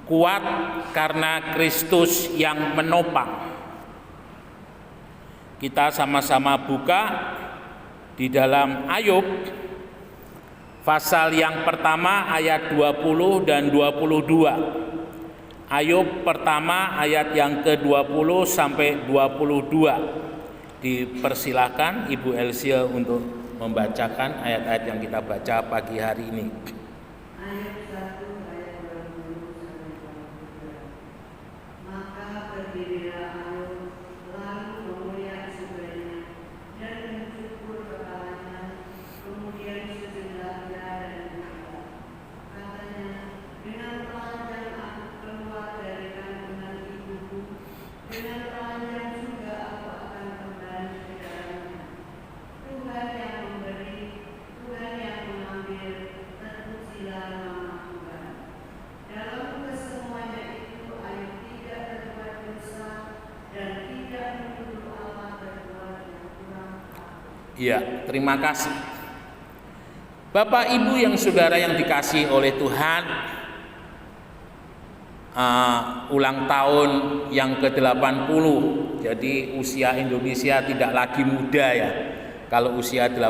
kuat karena Kristus yang menopang. Kita sama-sama buka di dalam Ayub pasal yang pertama ayat 20 dan 22. Ayub pertama ayat yang ke-20 sampai 22. Dipersilakan Ibu Elsia untuk membacakan ayat-ayat yang kita baca pagi hari ini. Ya, terima kasih. Bapak Ibu yang saudara yang dikasihi oleh Tuhan, ulang tahun yang ke-80. Jadi usia Indonesia tidak lagi muda ya. Kalau usia 80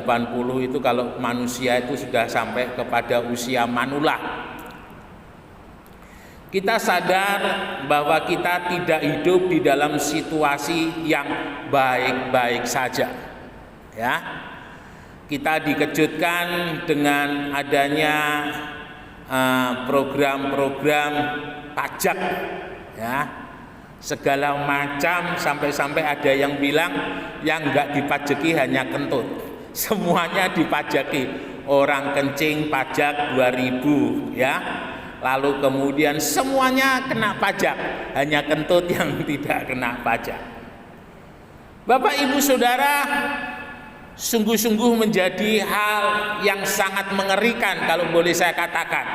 itu kalau manusia itu sudah sampai kepada usia manula. Kita sadar bahwa kita tidak hidup di dalam situasi yang baik-baik saja. Ya, kita dikejutkan dengan adanya program-program pajak, ya, segala macam, sampai-sampai ada yang bilang yang enggak dipajaki hanya kentut, semuanya dipajaki. Orang kencing pajak 2.000, ya, lalu kemudian semuanya kena pajak, hanya kentut yang tidak kena pajak. Bapak Ibu Saudara, sungguh-sungguh menjadi hal yang sangat mengerikan kalau boleh saya katakan.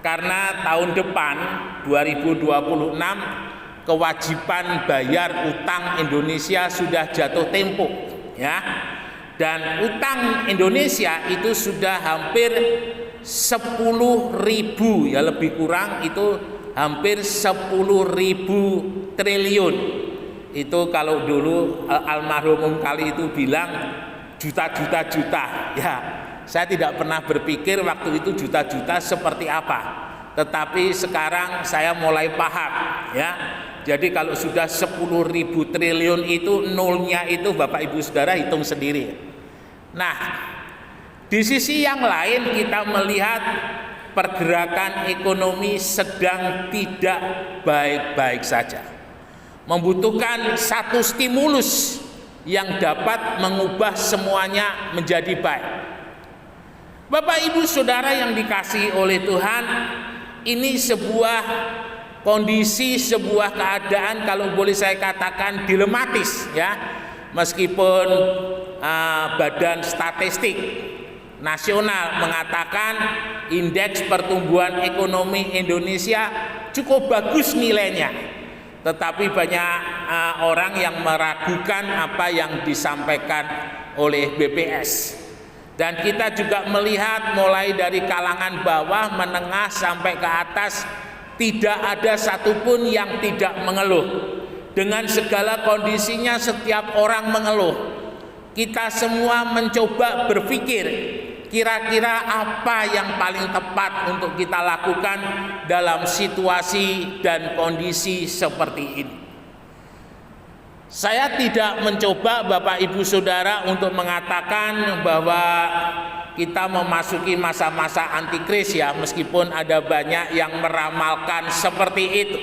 Karena tahun depan 2026 kewajiban bayar utang Indonesia sudah jatuh tempo, ya. Dan utang Indonesia itu sudah hampir 10.000, ya, lebih kurang itu hampir 10.000 triliun. Itu kalau dulu almarhum Kali itu bilang juta-juta, ya, saya tidak pernah berpikir waktu itu juta-juta seperti apa, tetapi sekarang saya mulai paham, ya. Jadi kalau sudah 10.000 triliun itu nolnya itu Bapak Ibu Saudara hitung sendiri. Nah, di sisi yang lain kita melihat pergerakan ekonomi sedang tidak baik-baik saja, membutuhkan satu stimulus yang dapat mengubah semuanya menjadi baik. Bapak Ibu Saudara yang dikasihi oleh Tuhan, ini sebuah kondisi, sebuah keadaan kalau boleh saya katakan dilematis, ya. Meskipun Badan Statistik Nasional mengatakan indeks pertumbuhan ekonomi Indonesia cukup bagus nilainya, tetapi banyak orang yang meragukan apa yang disampaikan oleh BPS. Dan kita juga melihat mulai dari kalangan bawah, menengah sampai ke atas, tidak ada satupun yang tidak mengeluh. Dengan segala kondisinya setiap orang mengeluh. Kita semua mencoba berpikir kira-kira apa yang paling tepat untuk kita lakukan dalam situasi dan kondisi seperti ini. Saya tidak mencoba Bapak Ibu Saudara untuk mengatakan bahwa kita memasuki masa-masa antikris, ya, meskipun ada banyak yang meramalkan seperti itu.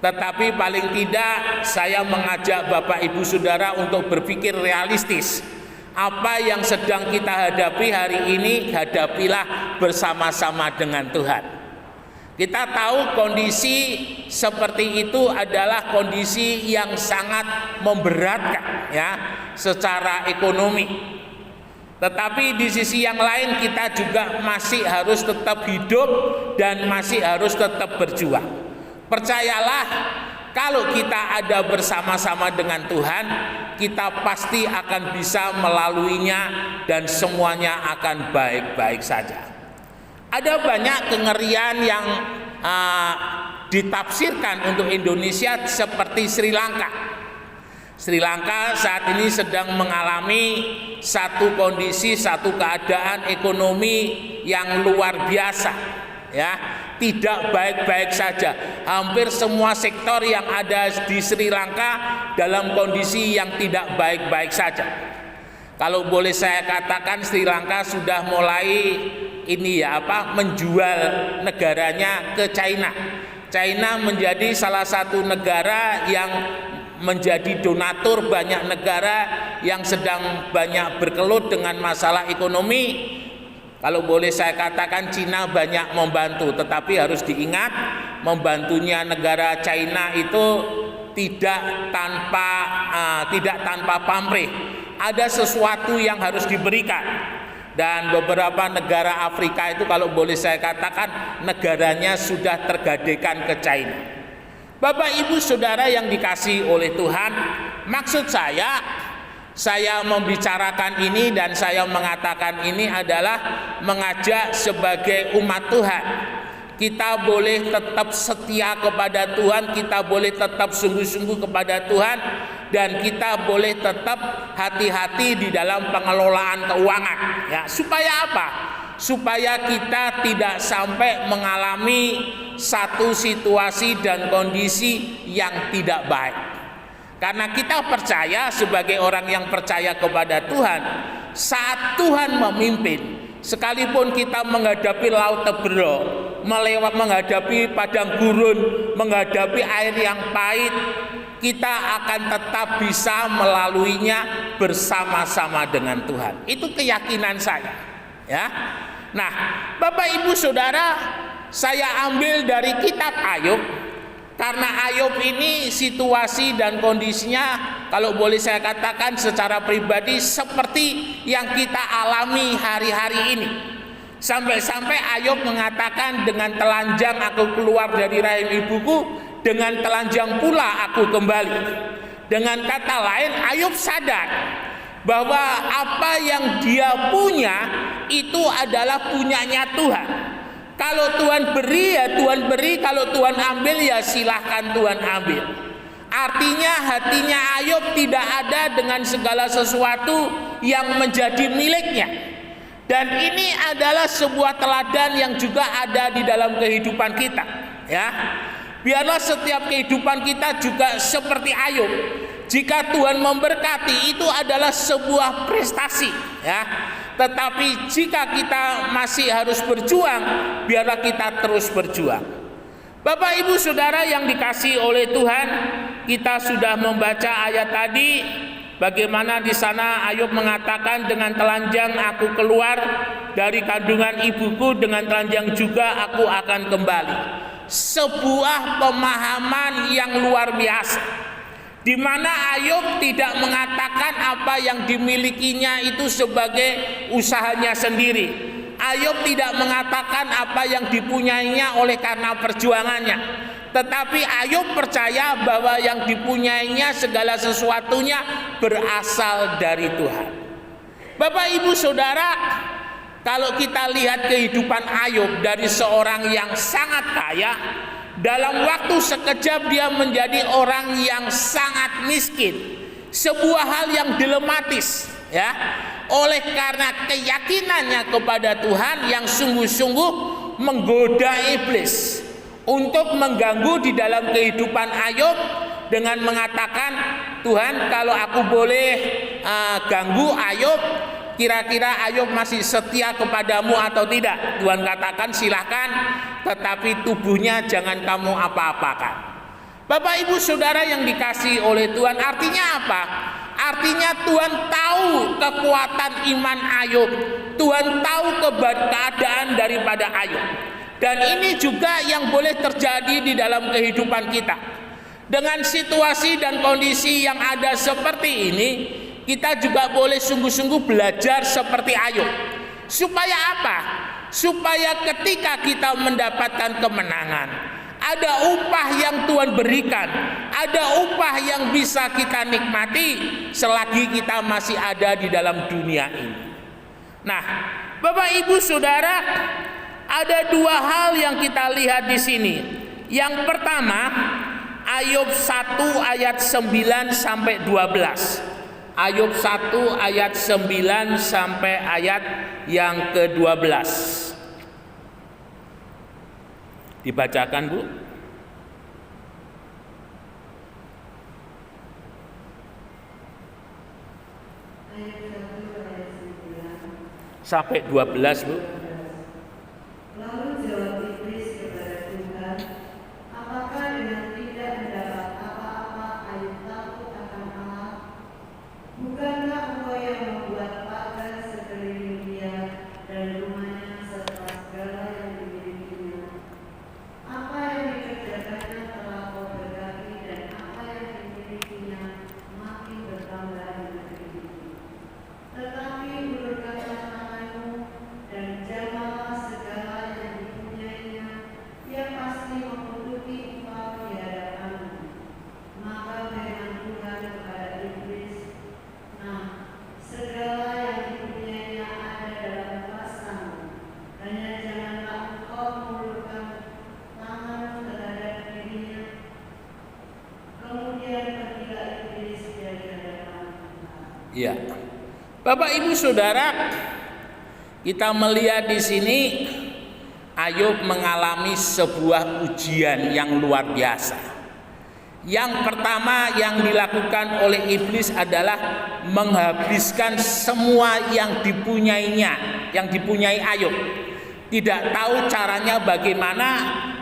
Tetapi paling tidak saya mengajak Bapak Ibu Saudara untuk berpikir realistis. Apa yang sedang kita hadapi hari ini, hadapilah bersama-sama dengan Tuhan. Kita tahu kondisi seperti itu adalah kondisi yang sangat memberatkan, ya, secara ekonomi. Tetapi di sisi yang lain kita juga masih harus tetap hidup dan masih harus tetap berjuang. Percayalah, kalau kita ada bersama-sama dengan Tuhan, kita pasti akan bisa melaluinya dan semuanya akan baik-baik saja. Ada banyak kengerian yang ditafsirkan untuk Indonesia seperti Sri Lanka. Sri Lanka saat ini sedang mengalami satu kondisi, satu keadaan ekonomi yang luar biasa, ya, tidak baik-baik saja. Hampir semua sektor yang ada di Sri Lanka dalam kondisi yang tidak baik-baik saja. Kalau boleh saya katakan, Sri Lanka sudah mulai menjual negaranya ke China. China menjadi salah satu negara yang menjadi donatur banyak negara yang sedang banyak berkelut dengan masalah ekonomi. Kalau boleh saya katakan, Cina banyak membantu, tetapi harus diingat, membantunya negara China itu tidak tanpa pamrih. Ada sesuatu yang harus diberikan. Dan beberapa negara Afrika itu kalau boleh saya katakan negaranya sudah tergadaikan ke China. Bapak Ibu Saudara yang dikasihi oleh Tuhan, maksud saya membicarakan ini dan saya mengatakan ini adalah mengajak sebagai umat Tuhan. Kita boleh tetap setia kepada Tuhan, kita boleh tetap sungguh-sungguh kepada Tuhan, dan kita boleh tetap hati-hati di dalam pengelolaan keuangan. Ya, supaya apa? Supaya kita tidak sampai mengalami satu situasi dan kondisi yang tidak baik. Karena kita percaya sebagai orang yang percaya kepada Tuhan, saat Tuhan memimpin, sekalipun kita menghadapi laut Tebero, menghadapi padang gurun, menghadapi air yang pahit, kita akan tetap bisa melaluinya bersama-sama dengan Tuhan. Itu keyakinan saya, ya. Nah, Bapak Ibu Saudara, saya ambil dari kitab Ayub, karena Ayub ini situasi dan kondisinya kalau boleh saya katakan secara pribadi seperti yang kita alami hari-hari ini. Sampai-sampai Ayub mengatakan, dengan telanjang aku keluar dari rahim ibuku, dengan telanjang pula aku kembali. Dengan kata lain, Ayub sadar bahwa apa yang dia punya itu adalah punyanya Tuhan. Kalau Tuhan beri ya Tuhan beri, kalau Tuhan ambil ya silahkan Tuhan ambil. Artinya hatinya Ayub tidak ada dengan segala sesuatu yang menjadi miliknya. Dan ini adalah sebuah teladan yang juga ada di dalam kehidupan kita, ya. Biarlah setiap kehidupan kita juga seperti Ayub. Jika Tuhan memberkati, itu adalah sebuah prestasi, ya. Tetapi jika kita masih harus berjuang, biarlah kita terus berjuang. Bapak Ibu Saudara yang dikasihi oleh Tuhan, kita sudah membaca ayat tadi, bagaimana di sana Ayub mengatakan, dengan telanjang aku keluar dari kandungan ibuku, dengan telanjang juga aku akan kembali. Sebuah pemahaman yang luar biasa, di mana Ayub tidak mengatakan apa yang dimilikinya itu sebagai usahanya sendiri. Ayub tidak mengatakan apa yang dipunyainya oleh karena perjuangannya. Tetapi Ayub percaya bahwa yang dipunyainya segala sesuatunya berasal dari Tuhan. Bapak Ibu Saudara, kalau kita lihat kehidupan Ayub dari seorang yang sangat kaya, dalam waktu sekejap dia menjadi orang yang sangat miskin. Sebuah hal yang dilematis, ya. Oleh karena keyakinannya kepada Tuhan yang sungguh-sungguh menggoda iblis untuk mengganggu di dalam kehidupan Ayub dengan mengatakan, Tuhan, kalau aku boleh ganggu Ayub, kira-kira Ayub masih setia kepadamu atau tidak? Tuhan katakan silahkan, tetapi tubuhnya jangan kamu apa-apakan. Bapak Ibu Saudara yang dikasihi oleh Tuhan, artinya apa? Artinya Tuhan tahu kekuatan iman Ayub, Tuhan tahu keadaan daripada Ayub. Dan ini juga yang boleh terjadi di dalam kehidupan kita. Dengan situasi dan kondisi yang ada seperti ini, kita juga boleh sungguh-sungguh belajar seperti Ayub. Supaya apa? Supaya ketika kita mendapatkan kemenangan, ada upah yang Tuhan berikan, ada upah yang bisa kita nikmati selagi kita masih ada di dalam dunia ini. Nah, Bapak Ibu Saudara, Ada dua hal yang kita lihat di sini. Yang pertama, Ayub 1 ayat 9 sampai 12. Ayub 1 ayat 9 sampai ayat yang ke-12. Dibacakan, Bu. Sampai 12, Bu. Lalu jawab iblis kepada Tuhan, apakah dengan tidak mendapat apa-apa Ayub takut akan Allah? Bukankah Engkau yang membuat pagar sekeliling dia dan rumahnya serta segala yang dimilikinya? Apa yang dikerjakannya telah Kau berkati dan apa yang dimilikinya makin bertambah di negeri itu. Tetapi ulurkanlah tanganmu dan jamalah segala yang dipunyainya, ia pasti mengutuki engkau di hadapanmu. Maka firman Tuhan kepada iblis, nah, segala yang dipunyainya ada dalam kuasamu, hanya janganlah engkau mengulurkan tanganmu terhadap dirinya. Kemudian pergilah iblis dari hadapan Tuhan. Ya. Bapak Ibu Saudara, kita melihat di sini Ayub mengalami sebuah ujian yang luar biasa. Yang pertama yang dilakukan oleh iblis adalah menghabiskan semua yang dipunyainya, yang dipunyai Ayub. Tidak tahu caranya bagaimana,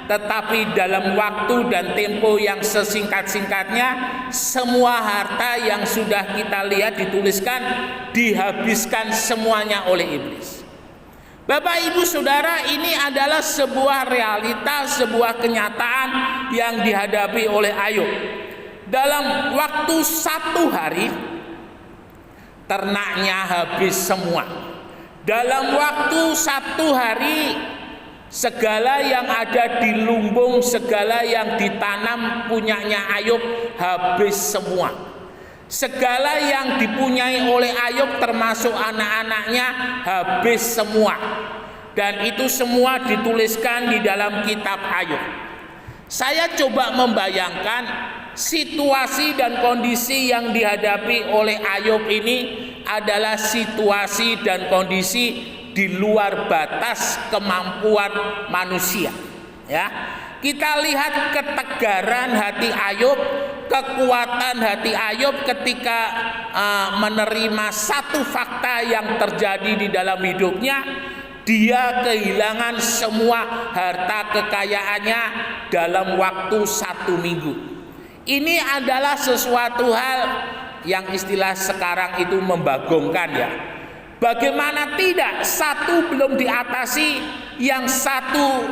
tetapi dalam waktu dan tempo yang sesingkat-singkatnya, semua harta yang sudah kita lihat dituliskan dihabiskan semuanya oleh iblis. Bapak Ibu Saudara, ini adalah sebuah realita, sebuah kenyataan yang dihadapi oleh Ayub. Dalam waktu 1 hari, ternaknya habis semua. Dalam waktu 1 hari, segala yang ada di lumbung, segala yang ditanam punyanya Ayub habis semua. Segala yang dipunyai oleh Ayub termasuk anak-anaknya habis semua. Dan itu semua dituliskan di dalam kitab Ayub. Saya coba membayangkan situasi dan kondisi yang dihadapi oleh Ayub ini adalah situasi dan kondisi di luar batas kemampuan manusia. Ya, kita lihat ketegaran hati Ayub, kekuatan hati Ayub ketika menerima satu fakta yang terjadi di dalam hidupnya. Dia kehilangan semua harta kekayaannya dalam waktu 1 minggu. Ini adalah sesuatu hal yang istilah sekarang itu membagongkan, ya. Bagaimana tidak, satu belum diatasi, yang satu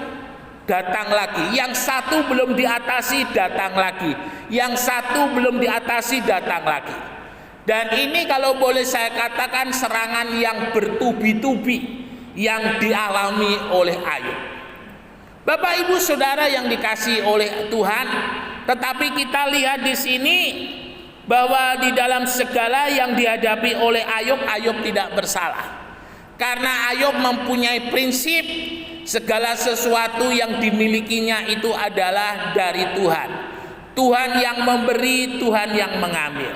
datang lagi, yang satu belum diatasi, datang lagi, yang satu belum diatasi, datang lagi. Dan ini kalau boleh saya katakan serangan yang bertubi-tubi yang dialami oleh Ayub. Bapak Ibu Saudara yang dikasihi oleh Tuhan, tetapi kita lihat di sini bahwa di dalam segala yang dihadapi oleh Ayub, Ayub tidak bersalah. Karena Ayub mempunyai prinsip segala sesuatu yang dimilikinya itu adalah dari Tuhan. Tuhan yang memberi, Tuhan yang mengambil.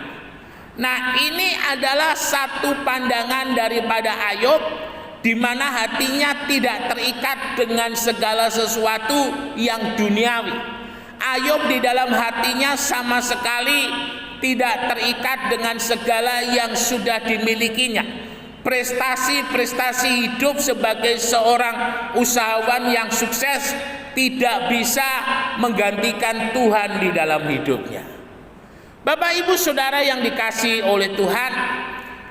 Nah, ini adalah satu pandangan daripada Ayub, di mana hatinya tidak terikat dengan segala sesuatu yang duniawi. Ayub di dalam hatinya sama sekali tidak terikat dengan segala yang sudah dimilikinya. Prestasi-prestasi hidup sebagai seorang usahawan yang sukses tidak bisa menggantikan Tuhan di dalam hidupnya. Bapak Ibu Saudara yang dikasihi oleh Tuhan,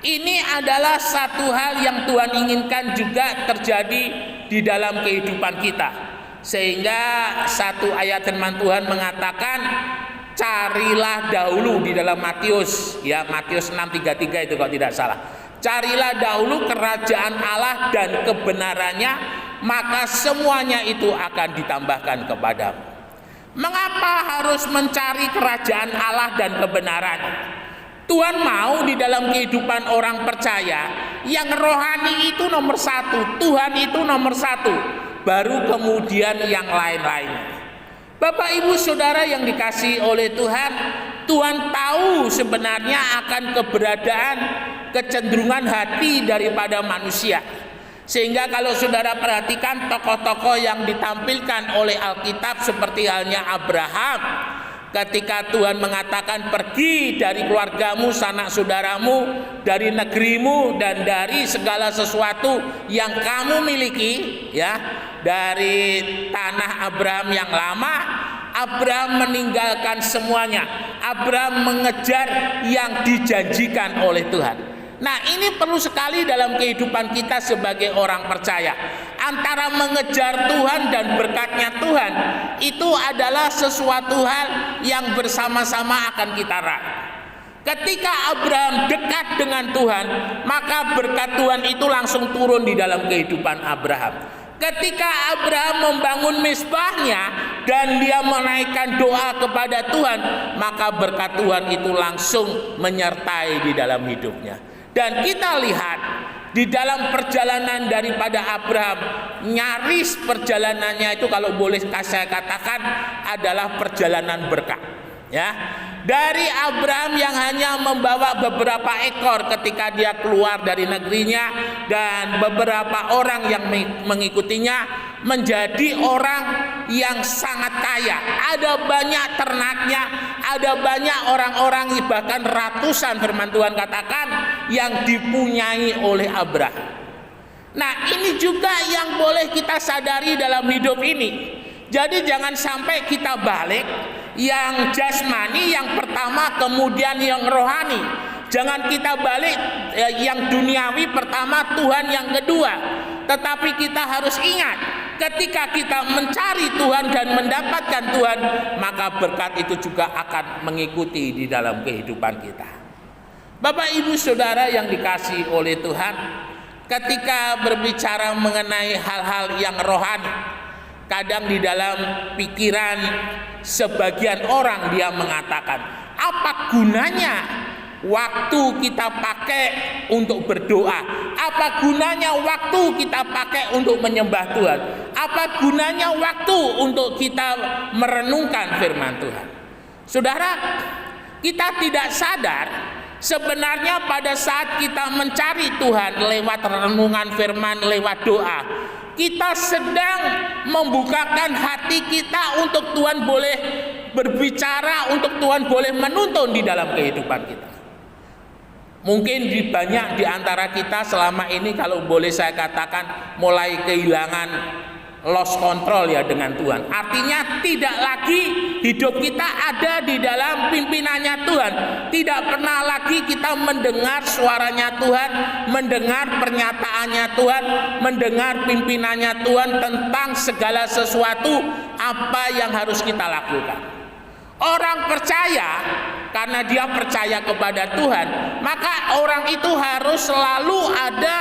ini adalah satu hal yang Tuhan inginkan juga terjadi di dalam kehidupan kita. Sehingga satu ayat firman Tuhan mengatakan, carilah dahulu di dalam Matius, ya, Matius 6:33 itu kalau tidak salah. Carilah dahulu kerajaan Allah dan kebenarannya, maka semuanya itu akan ditambahkan kepadamu. Mengapa harus mencari kerajaan Allah dan kebenarannya? Tuhan mau di dalam kehidupan orang percaya yang rohani itu nomor 1, Tuhan itu nomor 1. baru kemudian yang lain-lainnya. Bapak Ibu Saudara yang dikasihi oleh Tuhan, Tuhan tahu sebenarnya akan keberadaan kecenderungan hati daripada manusia. Sehingga kalau saudara perhatikan tokoh-tokoh yang ditampilkan oleh Alkitab seperti halnya Abraham, ketika Tuhan mengatakan pergi dari keluargamu, sanak saudaramu, dari negerimu dan dari segala sesuatu yang kamu miliki, ya, dari tanah Abraham yang lama, Abraham meninggalkan semuanya. Abraham mengejar yang dijanjikan oleh Tuhan. Nah, ini perlu sekali dalam kehidupan kita sebagai orang percaya. Antara mengejar Tuhan dan berkatnya Tuhan, itu adalah sesuatu hal yang bersama-sama akan kita raih. Ketika Abraham dekat dengan Tuhan, maka berkat Tuhan itu langsung turun di dalam kehidupan Abraham. Ketika Abraham membangun mezbahnya dan dia menaikkan doa kepada Tuhan, maka berkat Tuhan itu langsung menyertai di dalam hidupnya. Dan kita lihat di dalam perjalanan daripada Abraham, nyaris perjalanannya itu kalau boleh saya katakan adalah perjalanan berkat. Ya, dari Abraham yang hanya membawa beberapa ekor ketika dia keluar dari negerinya dan beberapa orang yang mengikutinya, menjadi orang yang sangat kaya. Ada banyak ternaknya, ada banyak orang-orang, bahkan ratusan firman Tuhan katakan yang dipunyai oleh Abraham. Nah, ini juga yang boleh kita sadari dalam hidup ini. Jadi jangan sampai kita balik yang jasmani yang pertama, kemudian yang rohani. Jangan kita balik yang duniawi pertama, Tuhan yang kedua. Tetapi kita harus ingat, ketika kita mencari Tuhan dan mendapatkan Tuhan, maka berkat itu juga akan mengikuti di dalam kehidupan kita. Bapak Ibu Saudara yang dikasihi oleh Tuhan, ketika berbicara mengenai hal-hal yang rohani, kadang di dalam pikiran sebagian orang dia mengatakan, apa gunanya waktu kita pakai untuk berdoa? Apa gunanya waktu kita pakai untuk menyembah Tuhan? Apa gunanya waktu untuk kita merenungkan firman Tuhan? Saudara, kita tidak sadar sebenarnya pada saat kita mencari Tuhan lewat renungan firman, lewat doa, kita sedang membukakan hati kita untuk Tuhan boleh berbicara, untuk Tuhan boleh menuntun di dalam kehidupan kita. Mungkin banyak di antara kita selama ini kalau boleh saya katakan mulai kehilangan lost control ya dengan Tuhan. Artinya tidak lagi hidup kita ada di dalam pimpinannya Tuhan. Tidak pernah lagi kita mendengar suaranya Tuhan, mendengar pernyataannya Tuhan, mendengar pimpinannya Tuhan tentang segala sesuatu apa yang harus kita lakukan. Orang percaya, karena dia percaya kepada Tuhan, maka orang itu harus selalu ada,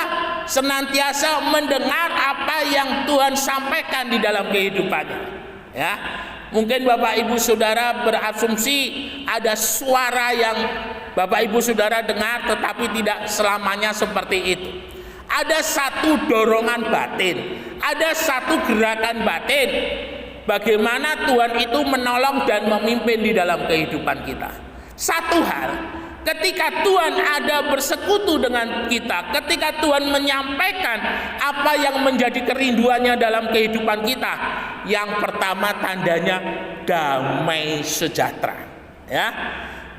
senantiasa mendengar apa yang Tuhan sampaikan di dalam kehidupannya. Ya, mungkin Bapak Ibu Saudara berasumsi ada suara yang Bapak Ibu Saudara dengar, tetapi tidak selamanya seperti itu. Ada satu dorongan batin, ada satu gerakan batin. Bagaimana Tuhan itu menolong dan memimpin di dalam kehidupan kita. Satu hal, ketika Tuhan ada bersekutu dengan kita, ketika Tuhan menyampaikan apa yang menjadi kerinduannya dalam kehidupan kita, yang pertama tandanya damai sejahtera. Ya,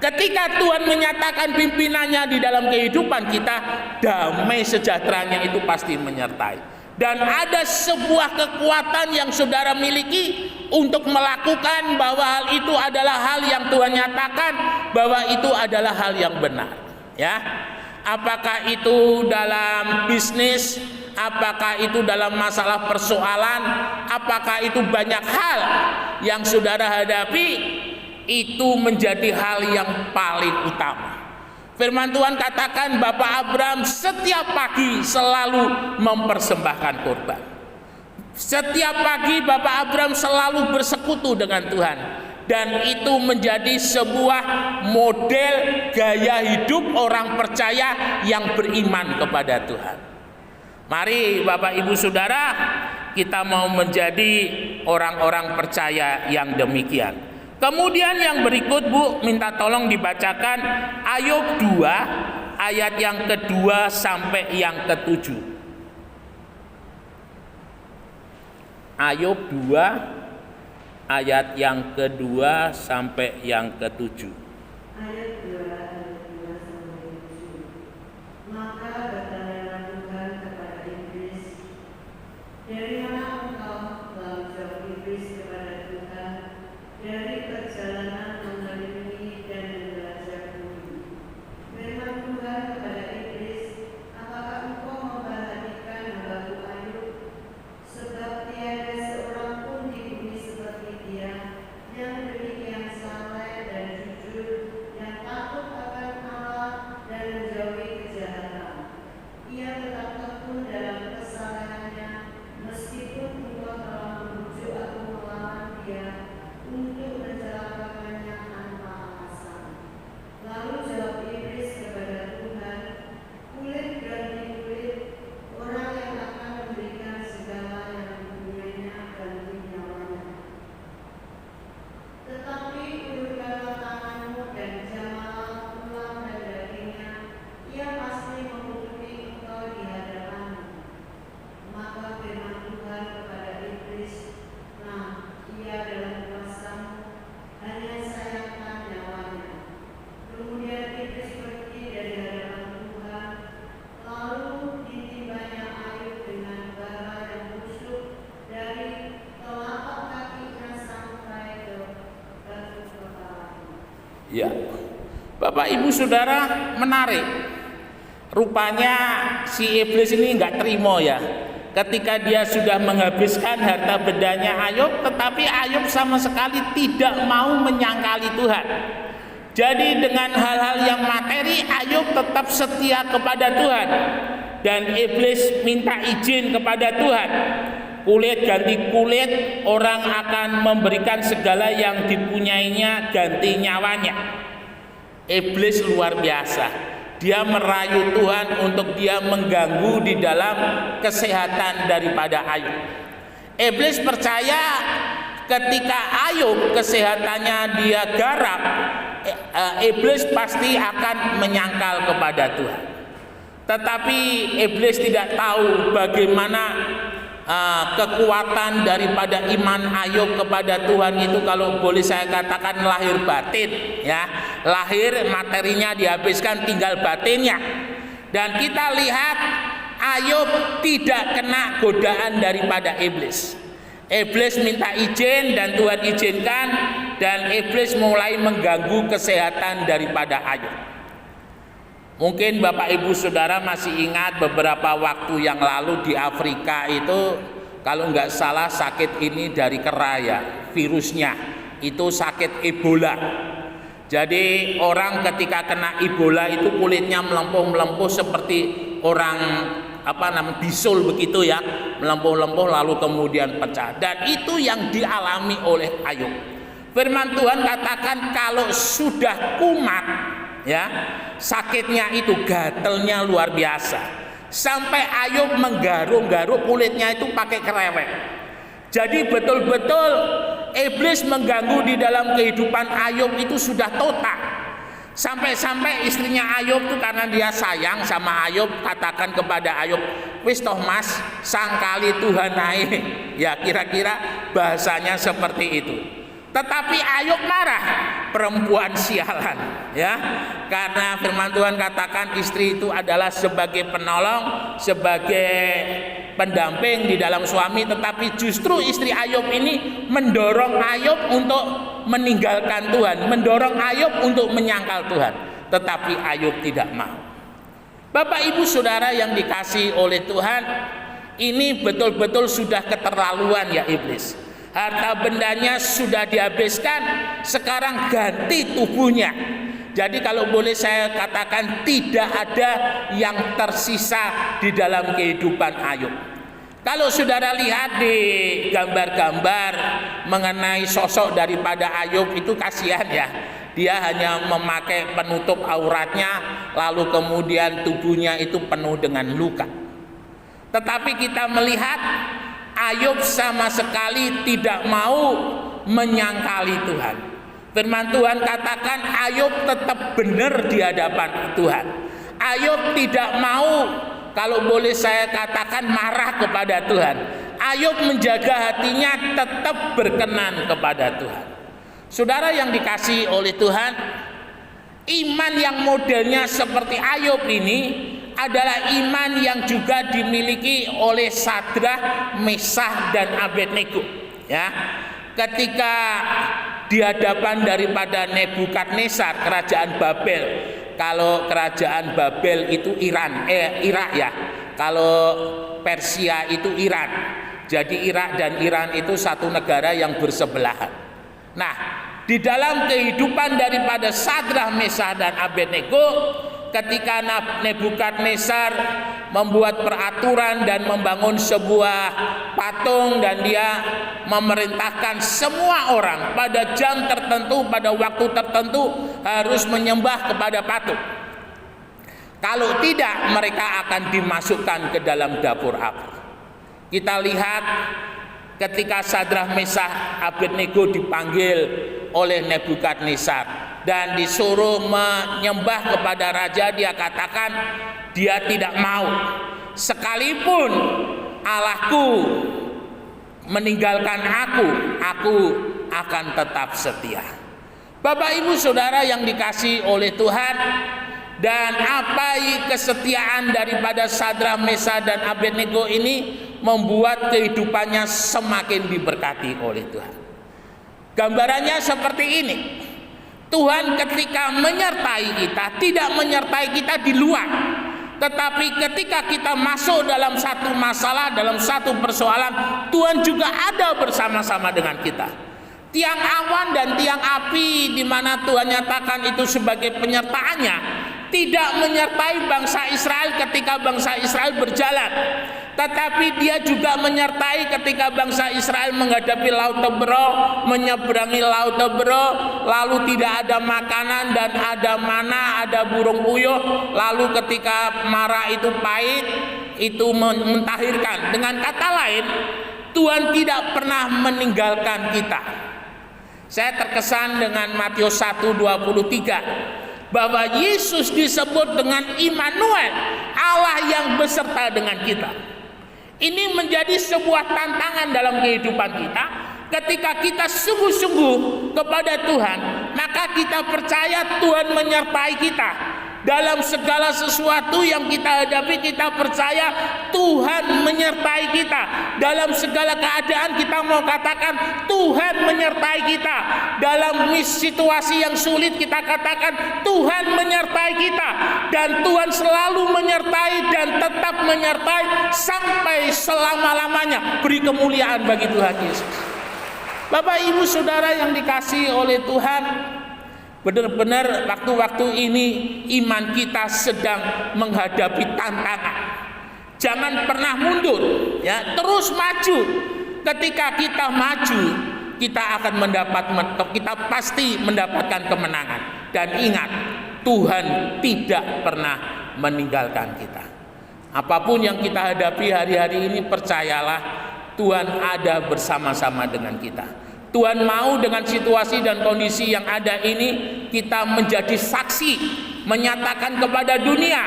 ketika Tuhan menyatakan pimpinannya di dalam kehidupan kita, damai sejahteranya itu pasti menyertai. Dan ada sebuah kekuatan yang saudara miliki untuk melakukan bahwa hal itu adalah hal yang Tuhan nyatakan, bahwa itu adalah hal yang benar. Ya, apakah itu dalam bisnis, apakah itu dalam masalah persoalan, apakah itu banyak hal yang saudara hadapi, itu menjadi hal yang paling utama. Firman Tuhan katakan Bapak Abraham setiap pagi selalu mempersembahkan korban. Setiap pagi Bapak Abraham selalu bersekutu dengan Tuhan. Dan itu menjadi sebuah model gaya hidup orang percaya yang beriman kepada Tuhan. Mari Bapak Ibu Saudara, kita mau menjadi orang-orang percaya yang demikian. Kemudian yang berikut Bu, minta tolong dibacakan Ayub 2 ayat yang kedua sampai yang ketujuh. Ayub 2 ayat yang kedua sampai yang ketujuh. Ayat 2 ayat 2 sampai 7. Maka berkatalah Tuhan kepada iblis, dari mana engkau? Lalu jawab iblis kepada Tuhan, dari perjalanan mengelilingi dan menjelajah bumi. Firman Tuhan kepada iblis, apakah engkau memperhatikan hamba-Ku Ayub? Sebab tiada seorang pun di bumi seperti dia, yang demikian saleh dan jujur, yang takut akan Allah dan menjauhi kejahatan. Ia tetap tekun dalam kesalehannya, meskipun engkau telah membujuk aku melawan dia untuk mencelakakannya tanpa alasan. Lalu jawab iblis kepada Tuhan, kulit ganti kulit, orang yang akan memberikan segala yang dipunyainya ganti nyawanya. Tetapi ulurkanlah tanganmu dan jamalah tulang dan dagingnya, ia pasti mengutubi engkau di hadapanmu. Maka firman Tuhan kepada iblis, nah, ia dalam kuasamu, hanya sayangkan nyawanya. Kemudian iblis pergi dari hadapan Tuhan, lalu ditimbanya Ayub dengan bara yang busuk dari telapak kakinya sampai ke batu kepalanya. Ya, Bapak Ibu Saudara, menarik. Rupanya si iblis ini nggak terima ya, ketika dia sudah menghabiskan harta bendanya Ayub, tetapi Ayub sama sekali tidak mau menyangkali Tuhan. Jadi dengan hal-hal yang materi, Ayub tetap setia kepada Tuhan, dan iblis minta izin kepada Tuhan. Kulit ganti kulit, orang akan memberikan segala yang dipunyainya ganti nyawanya. Iblis luar biasa. Dia merayu Tuhan untuk dia mengganggu di dalam kesehatan daripada Ayub. Iblis percaya ketika Ayub kesehatannya dia garap, iblis pasti akan menyangkal kepada Tuhan. Tetapi iblis tidak tahu bagaimana kekuatan daripada iman Ayub kepada Tuhan itu, kalau boleh saya katakan lahir batin ya. Lahir materinya dihabiskan, tinggal batinnya. Dan kita lihat Ayub tidak kena godaan daripada iblis. Iblis minta izin dan Tuhan izinkan, dan iblis mulai mengganggu kesehatan daripada Ayub. Mungkin Bapak Ibu Saudara masih ingat beberapa waktu yang lalu di Afrika itu, kalau nggak salah sakit ini dari kera ya, virusnya itu sakit Ebola. Jadi orang ketika kena Ebola itu kulitnya melempuh-melempuh seperti orang bisul begitu ya, melempuh-lempuh lalu kemudian pecah. Dan itu yang dialami oleh Ayub. Firman Tuhan katakan kalau sudah kumat ya, sakitnya itu gatelnya luar biasa. Sampai Ayub menggaruk-garuk kulitnya itu pakai kerewek. Jadi betul-betul iblis mengganggu di dalam kehidupan Ayub itu sudah total. Sampai-sampai istrinya Ayub tuh karena dia sayang sama Ayub, katakan kepada Ayub, wis toh mas, sangkali Tuhan naik. Ya kira-kira bahasanya seperti itu. Tetapi Ayub marah, perempuan sialan ya. Karena firman Tuhan katakan istri itu adalah sebagai penolong, sebagai pendamping di dalam suami, tetapi justru istri Ayub ini mendorong Ayub untuk meninggalkan Tuhan, mendorong Ayub untuk menyangkal Tuhan. Tetapi Ayub tidak mau. Bapak Ibu Saudara yang dikasihi oleh Tuhan, ini betul-betul sudah keterlaluan ya iblis. Harta bendanya sudah dihabiskan, sekarang ganti tubuhnya. Jadi kalau boleh saya katakan tidak ada yang tersisa di dalam kehidupan Ayub. Kalau saudara lihat di gambar-gambar mengenai sosok daripada Ayub itu kasihan ya. Dia hanya memakai penutup auratnya, lalu kemudian tubuhnya itu penuh dengan luka. Tetapi kita melihat Ayub sama sekali tidak mau menyangkali Tuhan. Firman Tuhan katakan Ayub tetap benar di hadapan Tuhan. Ayub tidak mau, kalau boleh saya katakan, marah kepada Tuhan. Ayub menjaga hatinya tetap berkenan kepada Tuhan. Saudara yang dikasihi oleh Tuhan, iman yang modelnya seperti Ayub ini adalah iman yang juga dimiliki oleh Sadrah, Mesah, dan Abednego. Ya, ketika di hadapan daripada Nebukadnezar, kerajaan Babel. Kalau kerajaan Babel itu Irak ya. Kalau Persia itu Iran. Jadi Irak dan Iran itu satu negara yang bersebelahan. Nah, di dalam kehidupan daripada Sadrah, Mesah, dan Abednego, ketika Nebukadnezar membuat peraturan dan membangun sebuah patung, dan dia memerintahkan semua orang pada jam tertentu, pada waktu tertentu harus menyembah kepada patung. Kalau tidak, mereka akan dimasukkan ke dalam dapur api. Kita lihat ketika Sadrah, Mesah, Abednego dipanggil oleh Nebukadnezar dan disuruh menyembah kepada raja, dia katakan dia tidak mau. Sekalipun Allahku meninggalkan aku akan tetap setia. Bapak Ibu Saudara yang dikasihi oleh Tuhan, dan apa kesetiaan daripada Sadrah, Mesah, dan Abednego ini membuat kehidupannya semakin diberkati oleh Tuhan. Gambarannya seperti ini. Tuhan ketika menyertai kita, tidak menyertai kita di luar, tetapi ketika kita masuk dalam satu masalah, dalam satu persoalan, Tuhan juga ada bersama-sama dengan kita. Tiang awan dan tiang api di mana Tuhan nyatakan itu sebagai penyertaannya, tidak menyertai bangsa Israel ketika bangsa Israel berjalan, tetapi dia juga menyertai ketika bangsa Israel menghadapi Laut Teberau, menyeberangi Laut Teberau, lalu tidak ada makanan dan ada mana, ada burung puyuh, lalu ketika mara itu pahit, itu mentahirkan. Dengan kata lain, Tuhan tidak pernah meninggalkan kita. Saya terkesan dengan Matius 1:23, bahwa Yesus disebut dengan Immanuel, Allah yang beserta dengan kita. Ini menjadi sebuah tantangan dalam kehidupan kita. Ketika kita sungguh-sungguh kepada Tuhan, maka kita percaya Tuhan menyertai kita. Dalam segala sesuatu yang kita hadapi, kita percaya Tuhan menyertai kita. Dalam segala keadaan kita mau katakan Tuhan menyertai kita. Dalam situasi yang sulit kita katakan Tuhan menyertai kita. Dan Tuhan selalu menyertai dan tetap menyertai sampai selama-lamanya. Beri kemuliaan bagi Tuhan Yesus. Bapak Ibu Saudara yang dikasihi oleh Tuhan, benar-benar waktu-waktu ini iman kita sedang menghadapi tantangan. Jangan pernah mundur, ya, terus maju. Ketika kita maju, kita akan kita pasti mendapatkan kemenangan. Dan ingat, Tuhan tidak pernah meninggalkan kita. Apapun yang kita hadapi hari-hari ini, percayalah Tuhan ada bersama-sama dengan kita. Tuhan mau dengan situasi dan kondisi yang ada ini kita menjadi saksi, menyatakan kepada dunia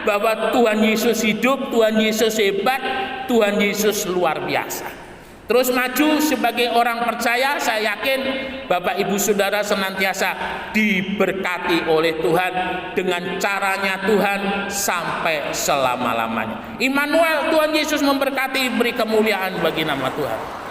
bahwa Tuhan Yesus hidup, Tuhan Yesus hebat, Tuhan Yesus luar biasa. Terus maju sebagai orang percaya. Saya yakin Bapak Ibu Saudara senantiasa diberkati oleh Tuhan dengan caranya Tuhan sampai selama-lamanya. Immanuel, Tuhan Yesus memberkati, beri kemuliaan bagi nama Tuhan.